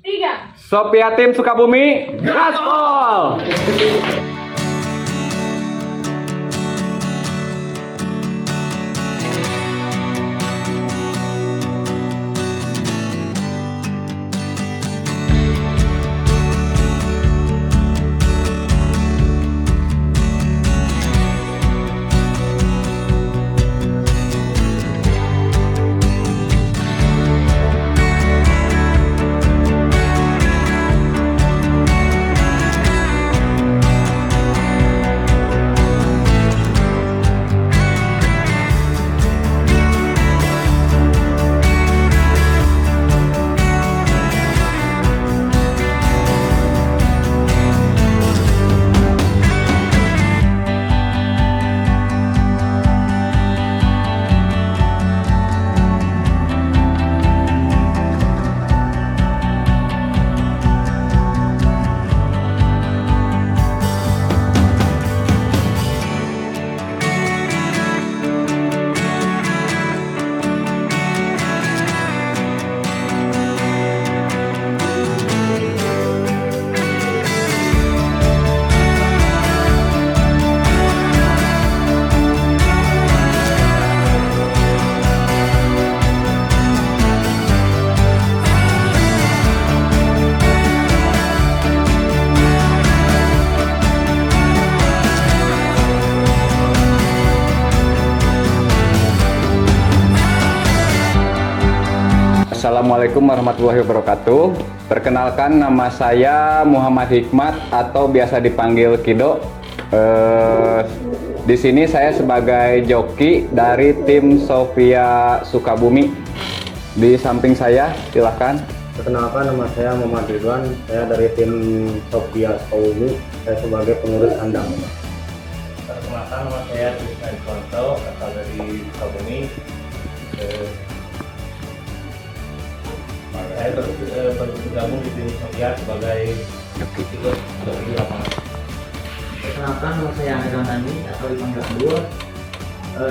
3. Sophia Tim Sukabumi, gaspol! Assalamualaikum warahmatullahi wabarakatuh. Perkenalkan, nama saya Muhammad Hikmat atau biasa dipanggil Kido. Di sini saya sebagai joki dari tim Sophia Sukabumi. Di samping saya, silahkan. Perkenalkan, nama saya Muhammad Ridwan. Saya dari tim Sophia Sukabumi. Saya sebagai pengurus kandang. Perkenalkan, nama saya Tristan Konto, asal dari Sukabumi. Saya bergabung di tim Sophia sebagai joki lapangan. Perkenalkan, nama saya Andra Nandi atau dipanggil Abdul.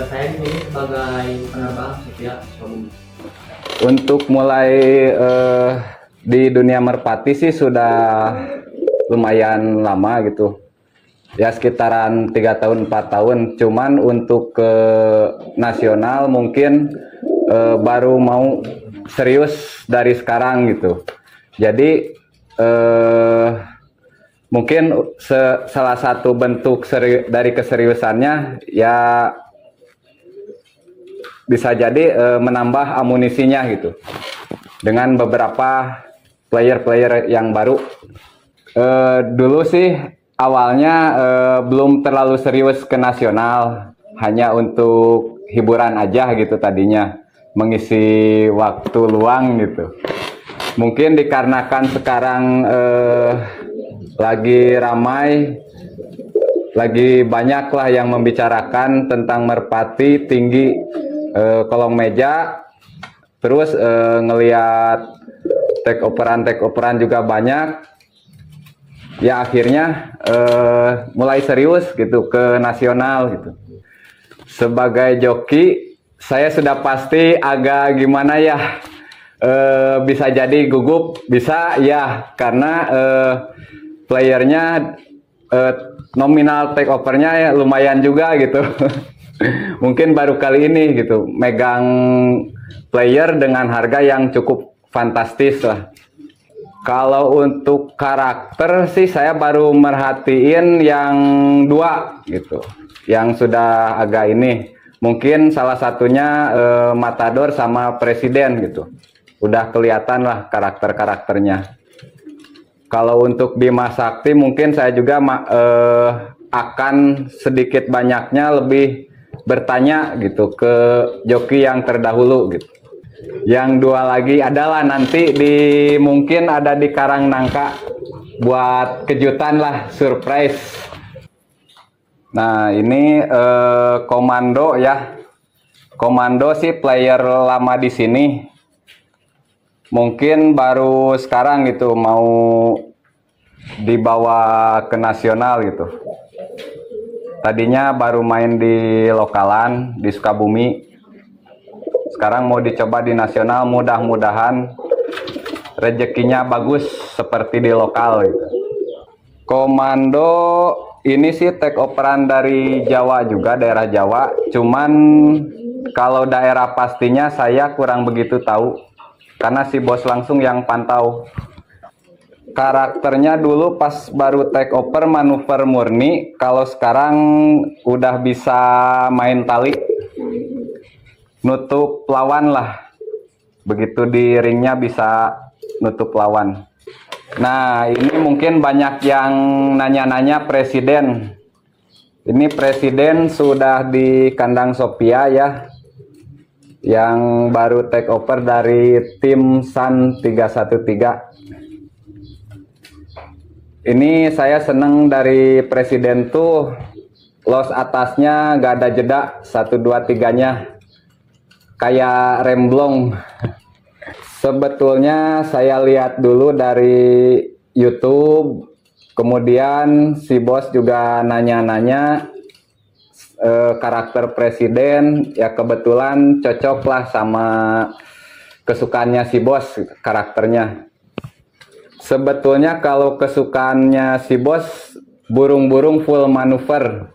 Saya di sini sebagai penerbang Sophia Sukabumi. Untuk mulai di dunia merpati sih sudah lumayan lama gitu. Ya sekitaran 3 tahun 4 tahun. Cuman untuk ke nasional mungkin baru mau serius dari sekarang gitu. Jadi mungkin salah satu bentuk dari keseriusannya ya bisa jadi menambah amunisinya gitu dengan beberapa player-player yang baru. Dulu sih awalnya belum terlalu serius ke nasional, hanya untuk hiburan aja gitu tadinya, mengisi waktu luang gitu. Mungkin dikarenakan sekarang lagi ramai, lagi banyak lah yang membicarakan tentang merpati tinggi kolong meja, terus ngelihat take operan juga banyak, ya akhirnya mulai serius gitu ke nasional gitu. Sebagai joki saya sudah pasti agak gimana ya, bisa jadi gugup, bisa ya, karena playernya nominal take overnya ya lumayan juga gitu. Mungkin baru kali ini gitu megang player dengan harga yang cukup fantastis lah. Kalau untuk karakter sih saya baru merhatiin yang 2 gitu, yang sudah agak ini. Mungkin salah satunya Matador sama Presiden gitu. Udah kelihatan lah karakternya. Kalau untuk Bima Sakti mungkin saya juga akan sedikit banyaknya lebih bertanya gitu ke joki yang terdahulu gitu. Yang 2 lagi adalah nanti mungkin ada di Karangnangka buat kejutan lah, surprise. Nah ini Komando ya. Komando sih player lama di sini. Mungkin baru sekarang gitu mau dibawa ke nasional gitu. Tadinya baru main di lokalan di Sukabumi. Sekarang mau dicoba di nasional, mudah-mudahan rezekinya bagus seperti di lokal gitu. Komando ini sih take overan dari Jawa juga, daerah Jawa. Cuman kalau daerah pastinya saya kurang begitu tahu karena si bos langsung yang pantau. Karakternya dulu pas baru take over manuver murni, kalau sekarang udah bisa main tali, nutup lawan lah. Begitu di ringnya bisa nutup lawan. Nah, ini mungkin banyak yang nanya-nanya presiden. Ini presiden sudah di kandang Sophia ya, yang baru take over dari tim Sun 313. Ini saya seneng dari presiden tuh los atasnya gak ada jeda 1 2 3-nya kayak remblong. Sebetulnya saya lihat dulu dari YouTube, kemudian si bos juga nanya-nanya karakter presiden, ya kebetulan cocok lah sama kesukaannya si bos karakternya. Sebetulnya kalau kesukaannya si bos burung-burung full manuver.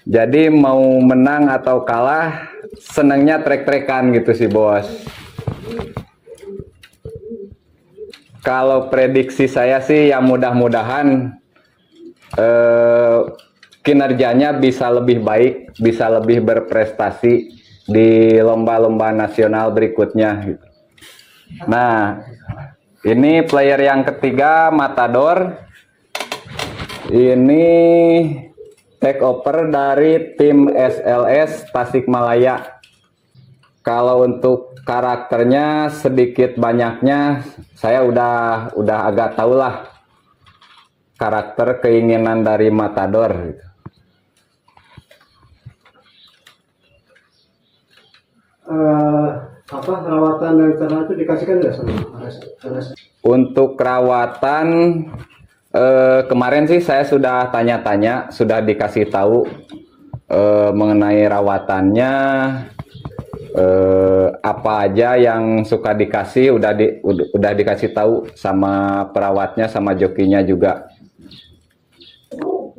Jadi mau menang atau kalah senangnya trek-trekan gitu si bos. Kalau prediksi saya sih ya mudah-mudahan kinerjanya bisa lebih baik, bisa lebih berprestasi di lomba-lomba nasional berikutnya gitu. Nah, ini player yang ketiga, Matador. Ini take over dari tim SLS Tasikmalaya. Kalau untuk karakternya sedikit banyaknya saya udah agak tahu lah karakter keinginan dari Matador gitu. Perawatan dan cara itu dikasihkan nggak sama RS? Untuk perawatan kemarin sih saya sudah tanya-tanya, sudah dikasih tahu mengenai rawatannya, apa aja yang suka dikasih udah dikasih tahu sama perawatnya sama jokinya juga.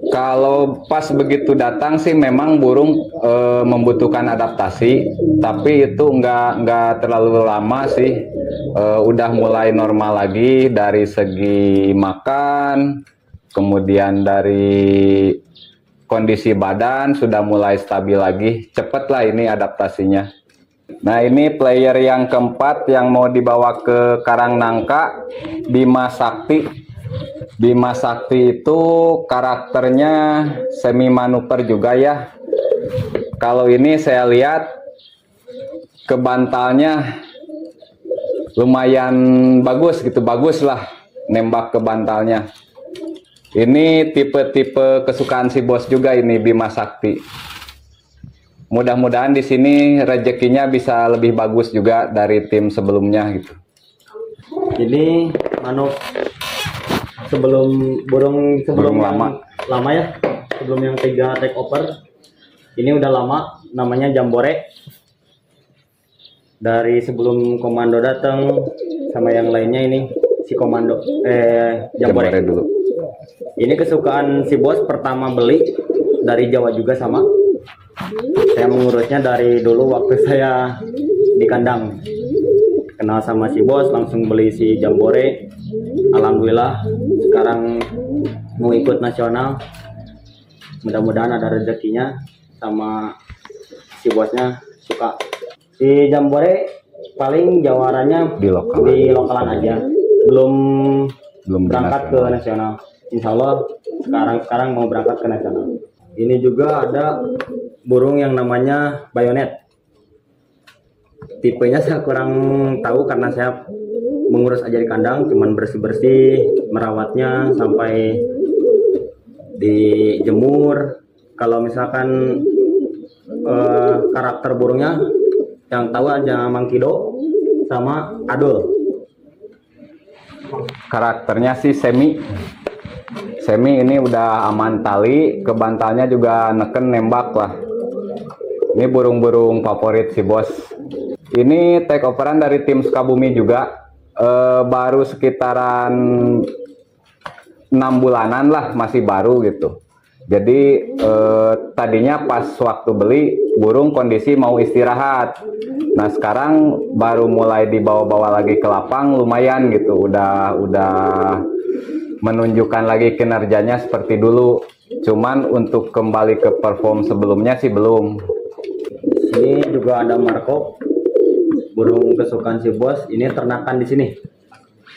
Kalau pas begitu datang sih memang burung membutuhkan adaptasi, tapi itu nggak terlalu lama sih. Udah mulai normal lagi dari segi makan, kemudian dari kondisi badan sudah mulai stabil lagi. Cepet lah ini adaptasinya. Nah, ini player yang keempat yang mau dibawa ke Karangnangka, Bima Sakti. Bima Sakti itu karakternya semi manuver juga ya. Kalau ini saya lihat kebantalnya lumayan bagus gitu, bagus lah nembak ke bantalnya. Ini tipe-tipe kesukaan si bos juga ini Bima Sakti. Mudah-mudahan di sini rezekinya bisa lebih bagus juga dari tim sebelumnya gitu. Ini sebelum lama ya, sebelum yang 3 take over. Ini udah lama, namanya Jambore. Dari sebelum komando datang sama yang lainnya ini si komando Jambore dulu. Ini kesukaan si bos, pertama beli dari Jawa juga sama. Saya mengurusnya dari dulu waktu saya di kandang. Kenal sama si bos, langsung beli si Jambore. Alhamdulillah sekarang mau ikut nasional. Mudah-mudahan ada rezekinya sama si bosnya suka. Si Jambore paling jawarannya Di lokalan aja. Belum berangkat ke nasional. nasional. Insya Allah sekarang mau berangkat ke nasional. Ini juga ada burung yang namanya bayonet. Tipenya saya kurang tahu karena saya mengurus aja di kandang, cuman bersih-bersih, merawatnya sampai dijemur. Kalau misalkan karakter burungnya yang tahu aja Mangkido sama Adul. Karakternya sih semi ini udah aman tali, kebantalnya juga neken nembak lah. Ini burung-burung favorit si bos. Ini take overan dari tim Sukabumi juga. baru sekitaran 6 bulanan lah, masih baru gitu. Jadi tadinya pas waktu beli burung kondisi mau istirahat. Nah sekarang baru mulai dibawa-bawa lagi ke lapang, lumayan gitu. Udah menunjukkan lagi kinerjanya seperti dulu. Cuman untuk kembali ke perform sebelumnya sih belum. Ini juga ada Marco, burung kesukaan si bos. Ini ternakan di sini,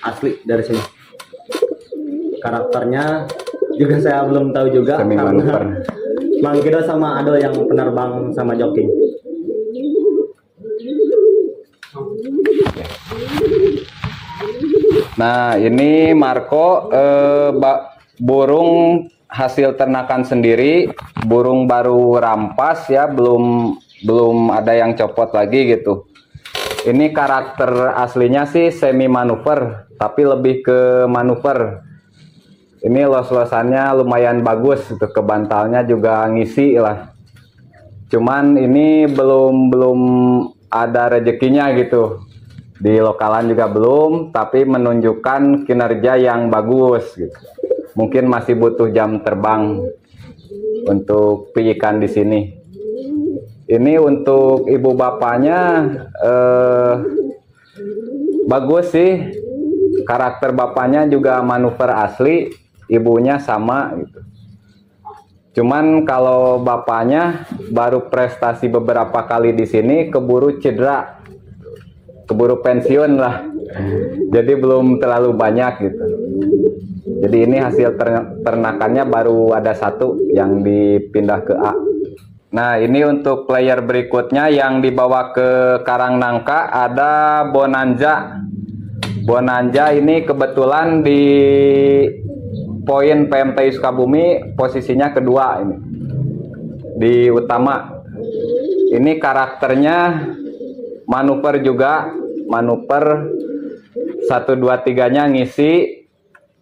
asli dari sini. Karakternya juga saya belum tahu juga, Semi karena manuver. Mang Kido sama Ado yang penerbang sama joki. Nah ini Marco burung hasil ternakan sendiri, burung baru rampas ya, belum ada yang copot lagi gitu. Ini karakter aslinya sih semi manuver, tapi lebih ke manuver. Ini los-losannya lumayan bagus, gitu. Kebantalnya juga ngisi lah. Cuman ini belum ada rezekinya gitu. Di lokalan juga belum, tapi menunjukkan kinerja yang bagus gitu. Mungkin masih butuh jam terbang untuk piikan di sini. Ini untuk ibu bapaknya bagus sih. Karakter bapaknya juga manuver asli, ibunya sama gitu. Cuman kalau bapaknya baru prestasi beberapa kali di sini keburu cedera, keburu pensiun lah. Jadi belum terlalu banyak gitu. Jadi ini hasil ternakannya baru ada 1 yang dipindah ke A. Nah ini untuk player berikutnya yang dibawa ke Karangnangka ada Bonanza. Bonanza ini kebetulan di poin PMTI Sukabumi posisinya kedua ini di utama. Ini karakternya manuver juga, manuver 1, 2, 3-nya ngisi.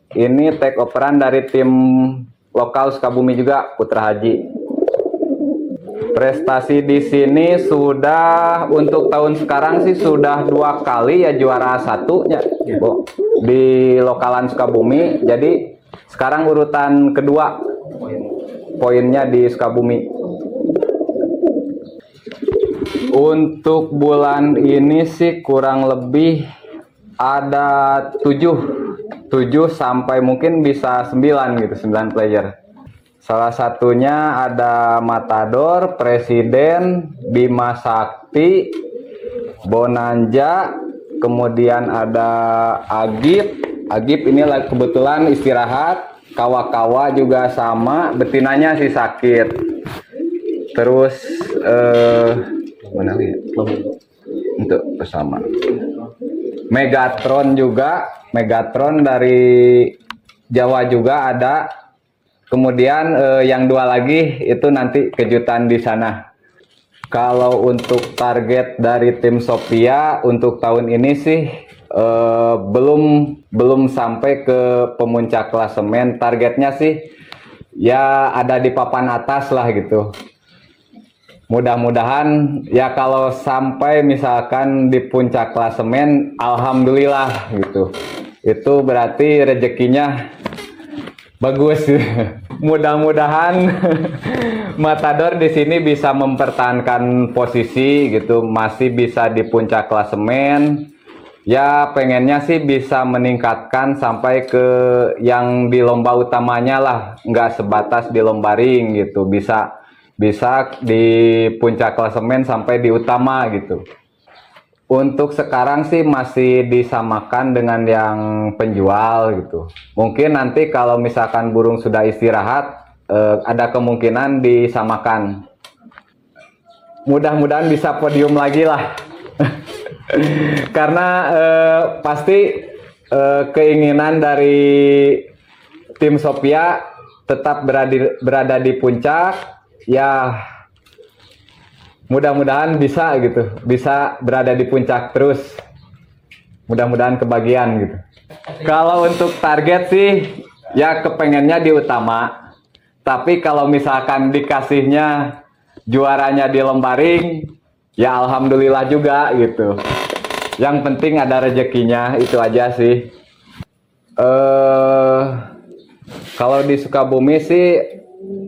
Ini take overan dari tim lokal Sukabumi juga, Putra Haji. Prestasi di sini sudah untuk tahun sekarang sih sudah 2 kali ya juara 1-nya di lokalan Sukabumi. Jadi sekarang urutan kedua poinnya di Sukabumi. Untuk bulan ini sih kurang lebih ada 7 sampai mungkin bisa 9 gitu, 9 player. Salah satunya ada Matador, Presiden, Bima Sakti, Bonanza, kemudian ada Agip. Agip ini kebetulan istirahat, Kawa-kawa juga sama, betinanya sih sakit. Terus mana ya? Untuk bersama. Megatron juga, Megatron dari Jawa juga ada. Kemudian yang 2 lagi itu nanti kejutan di sana. Kalau untuk target dari tim Sophia untuk tahun ini sih belum sampai ke pemuncak klasemen. Targetnya sih ya ada di papan atas lah gitu. Mudah-mudahan ya kalau sampai misalkan di puncak klasemen, alhamdulillah gitu. Itu berarti rezekinya bagus. Mudah-mudahan Matador di sini bisa mempertahankan posisi gitu, masih bisa di puncak klasemen. Ya pengennya sih bisa meningkatkan sampai ke yang di lomba utamanya lah, nggak sebatas di lomba ring gitu. Bisa di puncak klasemen sampai di utama gitu. Untuk sekarang sih masih disamakan dengan yang penjual gitu. Mungkin nanti kalau misalkan burung sudah istirahat, ada kemungkinan disamakan. Mudah-mudahan bisa podium lagi lah. Karena pasti keinginan dari tim Sophia tetap berada di puncak. Ya mudah-mudahan bisa gitu, bisa berada di puncak terus. Mudah-mudahan kebagian gitu. Kalau untuk target sih ya kepengennya di utama. Tapi kalau misalkan dikasihnya juaranya di lomba ring, ya alhamdulillah juga gitu. Yang penting ada rezekinya, itu aja sih. Kalau di Sukabumi sih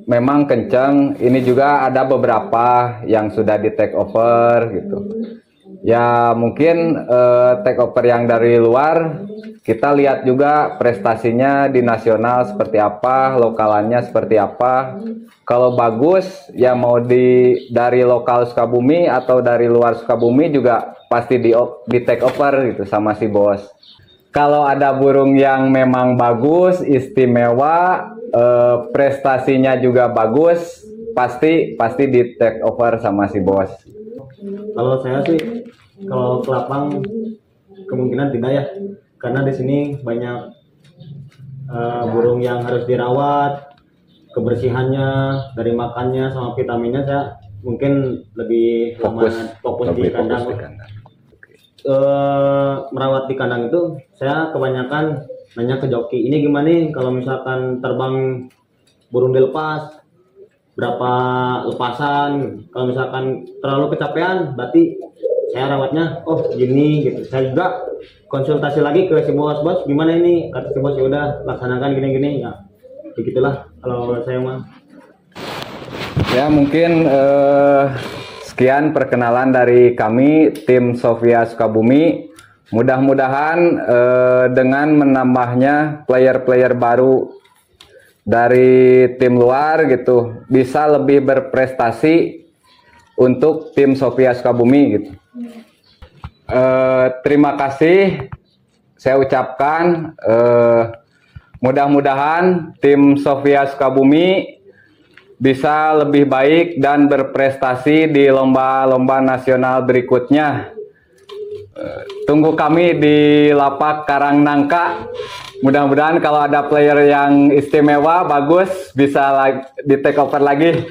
memang kenceng. Ini juga ada beberapa yang sudah di take over gitu. Ya mungkin take over yang dari luar, kita lihat juga prestasinya di nasional seperti apa, lokalannya seperti apa. Kalau bagus, ya mau dari lokal Sukabumi atau dari luar Sukabumi juga pasti di take over gitu sama si bos. Kalau ada burung yang memang bagus, istimewa, prestasinya juga bagus, pasti di take over sama si bos. Kalau saya sih, kalau ke lapang kemungkinan tidak ya, karena di sini banyak burung yang harus dirawat, kebersihannya, dari makannya sama vitaminnya saya mungkin lebih fokus di kandang. Merawat di kandang itu saya kebanyakan nanya ke joki, ini gimana nih kalau misalkan terbang burung dilepas, berapa lepasan, kalau misalkan terlalu kecapean berarti saya rawatnya gini gitu. Saya juga konsultasi lagi ke si bos, gimana ini, kata si bos ya udah laksanakan gini ya, begitulah kalau saya mah. Ya mungkin sekian perkenalan dari kami tim Sofia Sukabumi. Mudah-mudahan dengan menambahnya player-player baru dari tim luar gitu bisa lebih berprestasi untuk tim Sofia Sukabumi gitu. Terima kasih saya ucapkan, mudah-mudahan tim Sofia Sukabumi bisa lebih baik dan berprestasi di lomba-lomba nasional berikutnya. Tunggu kami di Lapak Karangnangka. Mudah-mudahan kalau ada player yang istimewa, bagus, bisa di take over lagi.